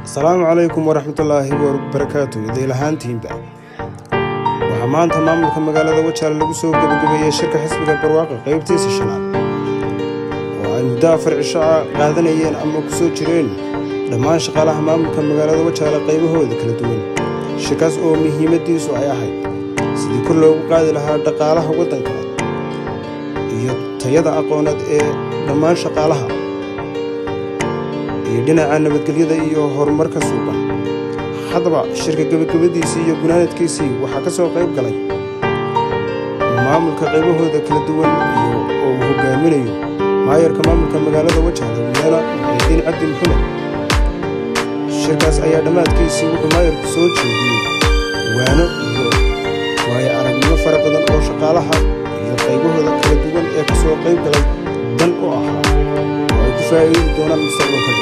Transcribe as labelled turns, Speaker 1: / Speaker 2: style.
Speaker 1: السلام عليكم ورحمة الله وبركاته. إذا لهانتين بقى وحمان تمام المقالة وجهها اللي بسوق بقبية شركة حسب البرواقة قيبتيس الشنال والمدافع الشعاع قادنا يين أما كسو جرين لما شغالها مام المقالة وجهها لقيبه ذيك الدول شكاس أو مهمة ديس وعياحي سيدي كله قاد لها دقالها وطن كانت يتيضع قونت لما شغالها dhinaca nabadgelyada iyo horumarka suuban hadaba shirka gabagabadiisa iyo gunaanadkiisa waxa ka soo qayb galay maamulka qaybahooda kala duwan iyo oo hogaaminayo maayarka maamulka magaalada Wajaale Mudane Ciidin Cabdi Maxamed shirkaas ayaa dhamaadkiisii wuxuu maayarku soo jeediyay waano iyo aragnimo fara badan oo shaqaalaha iyo qaybahooda kala duwan ee ka soo qayb galay dan u ahaa oo ay ku faa'iido doonaan mustaqbalka